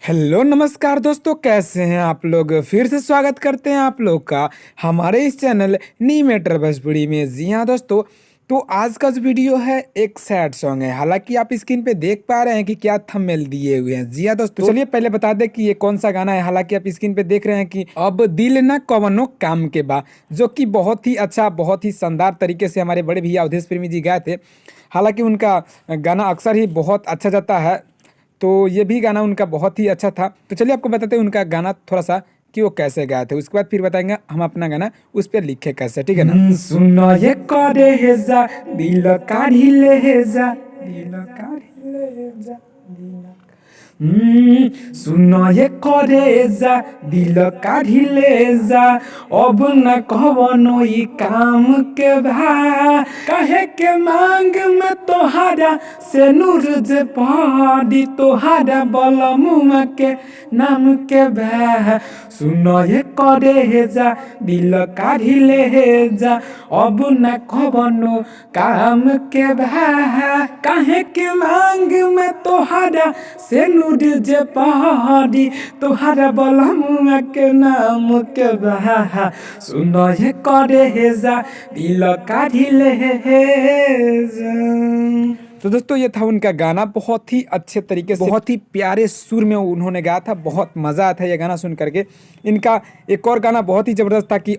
Hello नमस्कार दोस्तों, कैसे हैं आप लोग। फिर से स्वागत करते हैं आप लोग का हमारे इस चैनल नी मैटर भोजपुरी में। जी हाँ दोस्तों, तो आज का जो वीडियो है एक सैड सॉन्ग है। हालांकि आप स्क्रीन पे देख पा रहे हैं कि क्या थंबनेल दिए हुए हैं। जी हाँ दोस्तों, तो चलिए पहले बता दें कि ये कौन सा गाना है। हालांकि आप स्क्रीन पे देख रहे हैं कि अब दिल न कवनो काम के बा, जो कि बहुत ही अच्छा, बहुत ही शानदार तरीके से हमारे बड़े भैया अवधेश प्रेमी जी गाए थे। हालांकि उनका गाना अक्सर ही बहुत अच्छा जाता है, तो ये भी गाना उनका बहुत ही अच्छा था। तो चलिए आपको बताते हैं उनका गाना थोड़ा सा कि वो कैसे गाए थे। उसके बाद फिर बताएंगे हम अपना गाना उस पर लिखे कैसे, ठीक है ना। सुनो ये करे हेजा दिल काढ़ी ले हेजा, दिल काढ़ी ले हेजा, सुनो ये करे जा दिल काढ़ी ले जा, अब न कवनो ई काम के भा, काहे के मांग में तोहारा से नूर जे पड़ी, तोहारा बलमुआ के नाम के भा। सुनो ये करे जा दिल काढ़ी ले जा, अब न कवनो काम के भा, काहे के मांग में तोहारा से नूर जे पहाड़ी, तोहारा बलमुआ के नाम के बहा। सुनो ये करे हेजा दिल काढ़ी ले हेजा। तो दोस्तों ये था उनका गाना, बहुत ही अच्छे तरीके से, बहुत ही प्यारे सुर में उन्होंने गाया था। बहुत मज़ा आया था ये गाना सुन करके। इनका एक और गाना बहुत ही ज़बरदस्त था कि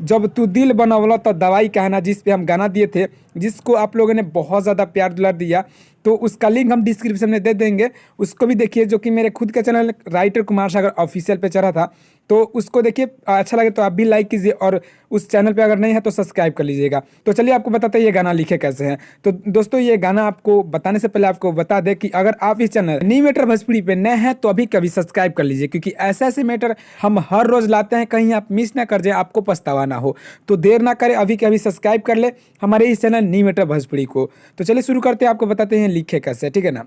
जब तू दिल बनवला तो दवाई कहना, जिस पे हम गाना दिए थे, जिसको आप लोगों ने बहुत ज़्यादा प्यार दुलार दिया। तो उसका लिंक हम डिस्क्रिप्शन में दे देंगे, उसको भी देखिए, जो कि मेरे खुद के channel writer Kumar Sagar official पे चढ़ा था। तो उसको देखिए, अच्छा लगे तो आप भी लाइक कीजिए, और उस चैनल पे अगर नहीं है तो सब्सक्राइब कर लीजिएगा। तो चलिए आपको बताते हैं ये गाना लिखे कैसे हैं। तो दोस्तों ये गाना आपको बताने से पहले आपको बता दें कि अगर आप इस चैनल नी मैटर भोजपुरी पे नए हैं तो अभी कभी सब्सक्राइब कर लीजिए, क्योंकि ऐसे ऐसे मैटर हम हर रोज लाते हैं, कहीं आप मिस ना कर जाए, आपको पछतावा ना हो। तो देर ना करें, अभी के अभी सब्सक्राइब कर ले हमारे इस चैनल नी मैटर भोजपुरी को। तो चलिए शुरू करते हैं, आपको बताते हैं लिखे कैसे, ठीक है ना।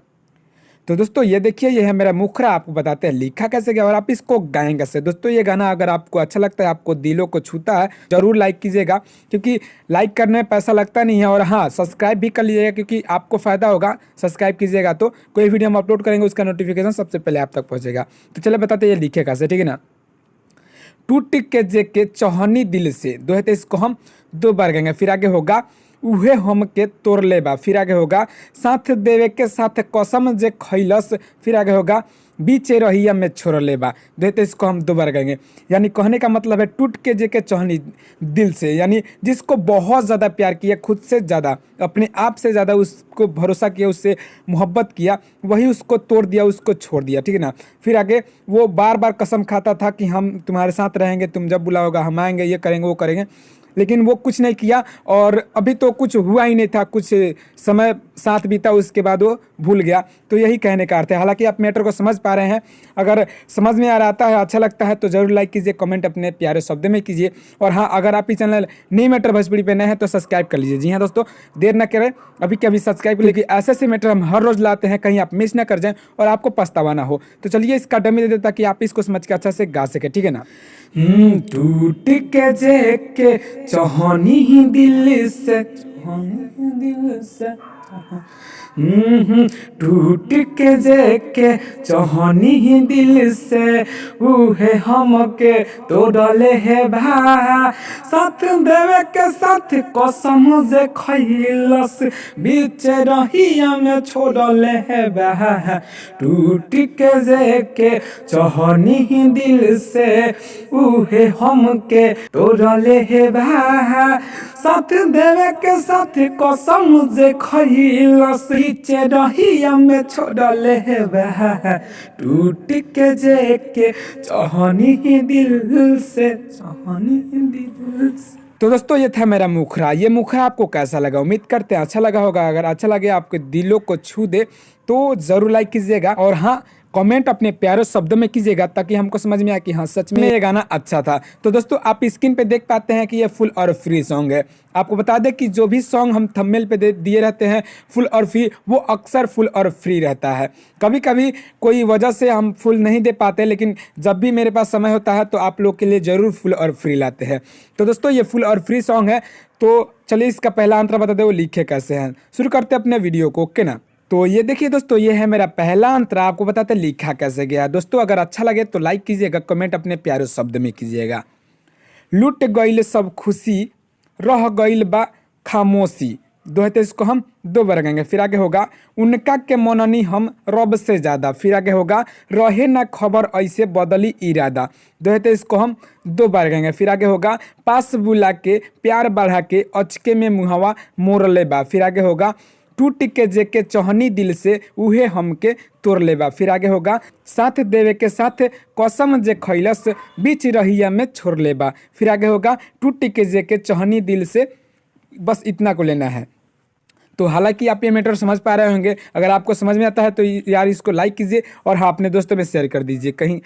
तो दोस्तों ये देखिए, ये है मेरा मुखरा, आपको बताते हैं लिखा कैसे गया और आप इसको गाएं कैसे। दोस्तों ये गाना अगर आपको अच्छा लगता है, आपको दिलों को छूता है, जरूर लाइक कीजिएगा, क्योंकि लाइक करने में पैसा लगता नहीं है। और हाँ, सब्सक्राइब भी कर लीजिएगा, क्योंकि आपको फ़ायदा होगा। सब्सक्राइब कीजिएगा तो कोई वीडियो हम अपलोड करेंगे उसका नोटिफिकेशन सबसे पहले आप तक पहुँचेगा। तो चलिए बताते हैं ये लिखे कैसे, ठीक है ना। टूट के जे के चौहनी दिल से, दो है तो इसको हम दो बार गाएंगे। फिर आगे होगा उहे हम के तोड़ लेबा। फिर आगे होगा साथ देवे के साथ कसम जे खैलस। फिर आगे होगा बीचे रहिया में छोड़ लेबा। दो है तो इसको हम दो बार गाएंगे। यानी कहने का मतलब है टूट के जे के चौहनी दिल से, यानी जिसको बहुत ज़्यादा प्यार किया, खुद से ज़्यादा, अपने आप से ज़्यादा उसको भरोसा किया, उससे मोहब्बत किया, वही उसको तोड़ दिया, उसको छोड़ दिया, ठीक है ना। फिर आगे वो बार बार कसम खाता था कि हम तुम्हारे साथ रहेंगे, तुम जब बुलाओगा हम आएंगे, ये करेंगे वो करेंगे, लेकिन वो कुछ नहीं किया। और अभी तो कुछ हुआ ही नहीं था, कुछ समय साथ बीता, उसके बाद वो भूल गया। तो यही कहने का अर्थ है। हालांकि आप मैटर को समझ पा रहे हैं। अगर समझ में आ रहा है, अच्छा लगता है तो जरूर लाइक कीजिए, कमेंट अपने प्यारे शब्द में कीजिए। और हाँ, अगर आप इस चैनल नी मैटर भोजपुरी पे नए हैं तो सब्सक्राइब कर लीजिए। जी हाँ दोस्तों, देर ना करें, अभी कभी सब्सक्राइब कर लीजिए। ऐसे ऐसे मैटर हम हर रोज लाते हैं, कहीं आप मिस ना कर जाएं और आपको पछतावा ना हो। तो चलिए इसका डमी दे देता कि आप इसको समझ के अच्छा से गा सके, ठीक है ना। टूट के जे के चौहनी ही दिल से, चौहनी दिल से, टूट के जे के चौहनी ही दिल से, उहे हम के तोड़ले है भा, साथ देवे के साथ कसम जे खैलस, बीच रहिया में छोड़ले है भा। टूट के जे के चौहनी ही दिल से, उहे हम के तोड़ले है भा, साथ देवे के साथ कसम जे खैलस, बीचे रहिया में छोड़ले है बहा। टूट के जे के चौहनी दिल से, चौहनी दिल से। तो दोस्तों ये था मेरा मुखरा। ये मुखरा आपको कैसा लगा, उम्मीद करते हैं अच्छा लगा होगा। अगर अच्छा लगे, आपके दिलों को छू दे, तो ज़रूर लाइक कीजिएगा। और हाँ, कमेंट अपने प्यारे शब्दों में कीजिएगा, ताकि हमको समझ में आए कि हाँ सच में ये गाना अच्छा था। तो दोस्तों आप स्क्रीन पे देख पाते हैं कि ये फुल और फ्री सॉन्ग है। आपको बता दें कि जो भी सॉन्ग हम थंबनेल पे दिए रहते हैं फुल और फ्री, वो अक्सर फुल और फ्री रहता है। कभी कभी कोई वजह से हम फुल नहीं दे पाते, लेकिन जब भी मेरे पास समय होता है तो आप लोग के लिए ज़रूर फुल और फ्री लाते हैं। तो दोस्तों ये फुल और फ्री सॉन्ग है। तो चलिए इसका पहला अंतरा बता दें वो लिखे कैसे हैं। शुरू करते हैं अपने वीडियो को, ओके ना। तो ये देखिए दोस्तों, ये है मेरा पहला अंतरा। आपको बताते लिखा कैसे गया। दोस्तों अगर अच्छा लगे तो लाइक कीजिएगा, कमेंट अपने प्यारे शब्द में कीजिएगा। लूट गईल सब खुशी, रह गईल बा खामोशी। दोहते इसको हम दो बार गाएंगे। फिर आगे होगा उनका के मननी हम रब से ज़्यादा। फिर आगे होगा रहे ना खबर ऐसे बदली इरादा। दोहते इसको हम दो बार गाएंगे। फिर आगे होगा पास बुला के प्यार बढ़ा के अचके में मुहवा मोर लेबा। फिर आगे होगा टूट के जेके चहनी दिल से उहे हमके तोड़ लेबा। फिर आगे होगा साथ देवे के साथ कसम जे खैलस बीच रहिया में छोड़ लेबा। फिर आगे होगा टूट के जेके चहनी दिल से, बस इतना को लेना है। तो हालांकि आप ये मैटर समझ पा रहे होंगे। अगर आपको समझ में आता है तो यार इसको लाइक कीजिए और हाँ अपने दोस्तों में शेयर कर दीजिए कहीं,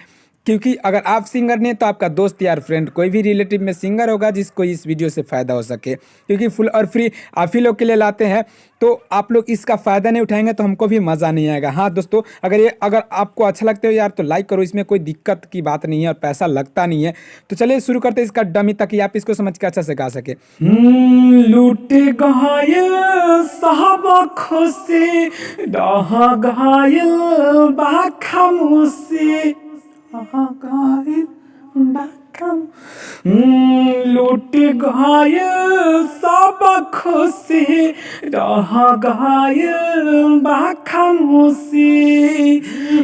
क्योंकि अगर आप सिंगर नहीं तो आपका दोस्त यार फ्रेंड कोई भी रिलेटिव में सिंगर होगा जिसको इस वीडियो से फ़ायदा हो सके, क्योंकि फुल और फ्री आप ही लोग के लिए लाते हैं। तो आप लोग इसका फ़ायदा नहीं उठाएंगे तो हमको भी मज़ा नहीं आएगा। हाँ दोस्तों, अगर आपको अच्छा लगता हो यार तो लाइक करो, इसमें कोई दिक्कत की बात नहीं है और पैसा लगता नहीं है। तो चलिए शुरू करते हैं इसका डमी, ताकि आप इसको समझ के अच्छा से गा सके। लूट गए साहब खुशी, रह गए बा खामोशी। लूट गए सब खुशी, रह गए बा खामोशी।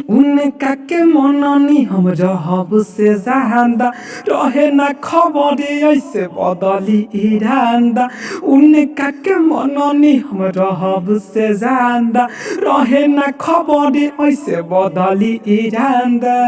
उनका के मननी हम रहब से ज़्यादा, रहे ना खबर ऐसे बदली इरादा। उनका के मननी हम रहब से ज़्यादा, रहे ना खबर ऐसे बदली इरादा।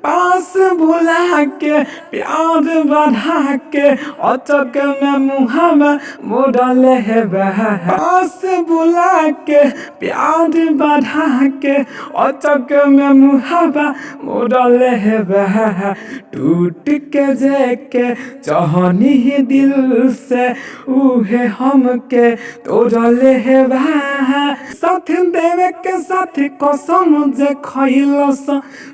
पास बुला के प्यार बढ़ा के अचक में मुहावा मोड़ल है बह। पास बुला के प्यार बढ़ा के अचक में मुहावा मोड़ल है बह। टूट के जेके चहनी दिल से उहे हमके तोड़ल है बह। साथ देवे के साथ कसम जे खैलस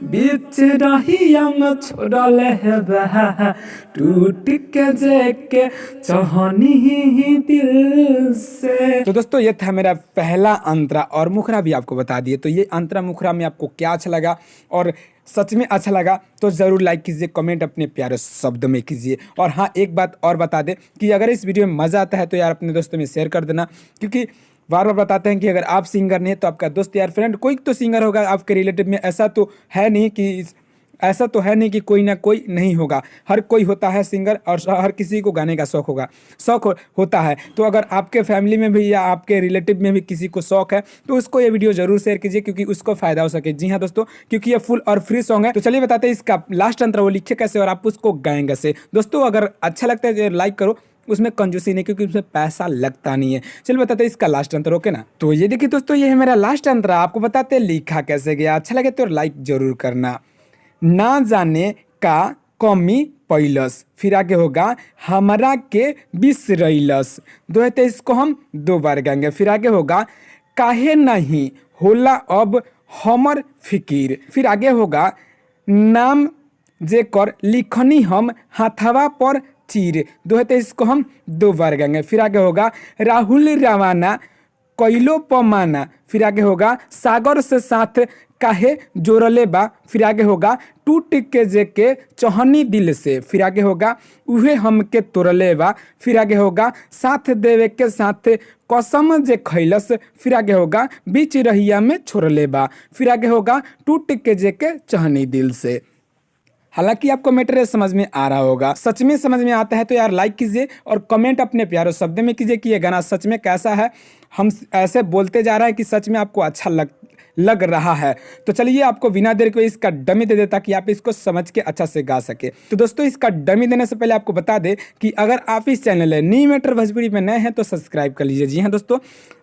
बीच रहिया में छोड़ल है बह। टूट के जेके चहनी दिल से। तो दोस्तों ये था मेरा पहला अंतरा और मुखरा भी आपको बता दिए। तो ये अंतरा मुखरा में आपको क्या अच्छा लगा और सच में अच्छा लगा तो ज़रूर लाइक कीजिए, कमेंट अपने प्यारे शब्द में कीजिए। और हाँ एक बात और बता दें कि अगर इस वीडियो में मज़ा आता है तो यार अपने दोस्तों में शेयर कर देना, क्योंकि बार बार बताते हैं कि अगर आप सिंगर नहीं तो आपका दोस्त यार फ्रेंड कोई तो सिंगर होगा आपके रिलेटिव में। ऐसा तो है नहीं कि कोई ना कोई नहीं होगा, हर कोई होता है सिंगर और हर किसी को गाने का शौक होता है। तो अगर आपके फैमिली में भी या आपके रिलेटिव में भी किसी को शौक है तो उसको ये वीडियो जरूर शेयर कीजिए, क्योंकि उसको फ़ायदा हो सके। जी हाँ दोस्तों, क्योंकि ये फुल और फ्री सॉन्ग है। तो चलिए बताते हैं इसका लास्ट अंतरा वो लिखे कैसे और आप उसको गाएं कैसे। दोस्तों अगर अच्छा लगता है तो लाइक करो, उसमें कंजूसी नहीं, क्योंकि उसमें पैसा लगता नहीं है। चलिए बताते हैं इसका लास्ट अंतर, ओके ना। तो ये देखिए दोस्तों, ये है मेरा लास्ट अंतरा। आपको बताते हैं लिखा कैसे गया। अच्छा लगे तो लाइक जरूर करना। ना जाने का कमी पैलस। फिर आगे होगा हमरा के बिसरैलस। दोहते इसको हम दो बार गाएंगे। फिर आगे होगा काहे नहीं होला अब हमर फिकीर। फिर आगे होगा नाम जेकर लिखनी हम हाथवा पर चीर। दोहते इसको हम दो बार गाएंगे। फिर आगे होगा राहुल रवाना कैलो पमाना। फिर आगे होगा सागर से साथ काहे जोड़ले बा। फिर आगे होगा टूट के जेके चहनी दिल से। फिर आगे होगा उहे हमके तोड़ले बा। फिर आगे होगा साथ देवे के साथ कसम जे खैलस। फिर आगे होगा बीच रहिया में छोड़ले बा। फिर आगे होगा टूट के जेके चहनी दिल से। हालांकि आपको मैटर समझ में आ रहा होगा। सच में समझ में आता है तो यार लाइक कीजिए और कमेंट अपने प्यारे शब्द में कीजिए कि ये गाना सच में कैसा है। हम ऐसे बोलते जा रहे हैं कि सच में आपको अच्छा लग रहा है। तो चलिए आपको बिना देर के इसका डमी दे देता कि आप इसको समझ के अच्छा से गा सके। तो दोस्तों इसका डमी देने से पहले आपको बता दे कि अगर आप इस चैनल है न्यू मैटर भोजपुरी में नए हैं तो सब्सक्राइब कर लीजिए। जी हाँ दोस्तों,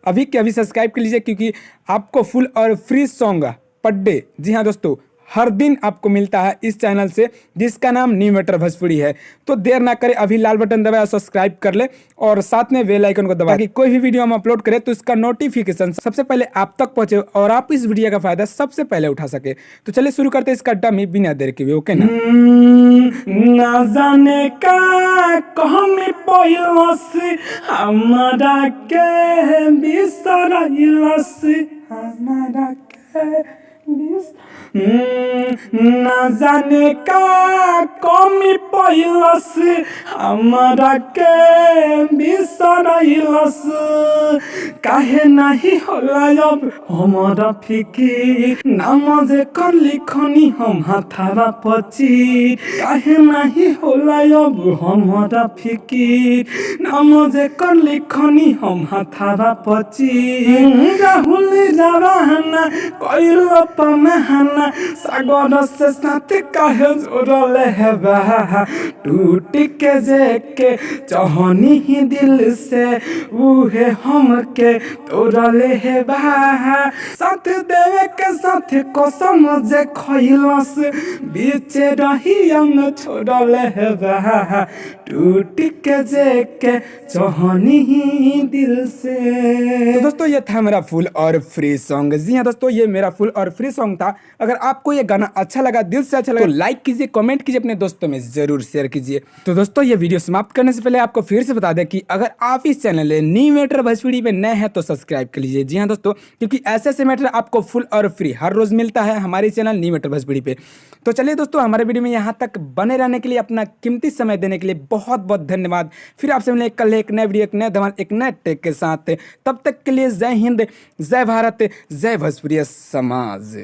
अभी के अभी सब्सक्राइब कर लीजिए, क्योंकि आपको फुल और फ्री सॉन्ग पर डे, जी हाँ दोस्तों, हर दिन आपको मिलता है इस चैनल से, जिसका नाम न्यू मैटर भोजपुरी है। तो देर ना करें, अभी लाल बटन दबाया, सब्सक्राइब कर ले और साथ में बेल आइकन को दबा, ताकि कोई भी वीडियो हम अपलोड करें तो इसका नोटिफिकेशन सबसे पहले आप तक पहुंचे और आप इस वीडियो का फायदा सबसे पहले उठा सके। तो चलिए शुरू करते हैं इसका डमी बिना देर के भी। ओके ना? ना जाने का कहमी पयलस हमारा के बिसरइलस, हमारा के ना जाने का कमी पयलस हमारा के बिसरइलस, काहे नहीं होला अब हमारा फिकीर, नाम जे कर लिखनी हम हथारा पची, काहे नहीं होला अब हमारा फिकीर, नाम जे कर लिखनी हम हथारा पची, राहुल जवाना कोइल पमहना सागर से साथ काहे जोड़ले है बहा, टूट के जेके चाहनी ही दिल से उहे हमके तोड़ले है बहा, साथ देवे के साथ कसम जे खइलस बीच रही हम छोड़ले है बहा, टूट के जेके चाहनी ही दिल से। तो दोस्तों ये था मेरा फुल और फ्री सॉन्ग। जी हाँ दोस्तों, ये मेरा फुल और फ्री सॉन्ग था। अगर आपको ये गाना अच्छा लगा, दिल से अच्छा लगा, तो लाइक कीजिए, कमेंट कीजिए, अपने दोस्तों में जरूर शेयर कीजिए। तो दोस्तों ये वीडियो समाप्त करने से पहले आपको फिर से बता दें कि अगर आप इस चैनल न्यू मैटर भोजपुरी पे नए हैं तो सब्सक्राइब कर लीजिए। जी हाँ दोस्तों, क्योंकि ऐसे ऐसे मैटर आपको फुल और फ्री हर रोज मिलता है हमारे चैनल न्यू मैटर भोजपुरी पे। तो चलिए दोस्तों, हमारे वीडियो में यहाँ तक बने रहने के लिए, अपना कीमती समय देने के लिए बहुत बहुत धन्यवाद। फिर आपसे मिले कल एक नए वीडियो, एक नए धमाल, एक नए टेक के साथ। तब तक के लिए जय हिंद, जय भारत, जय भोजपुरी समाज।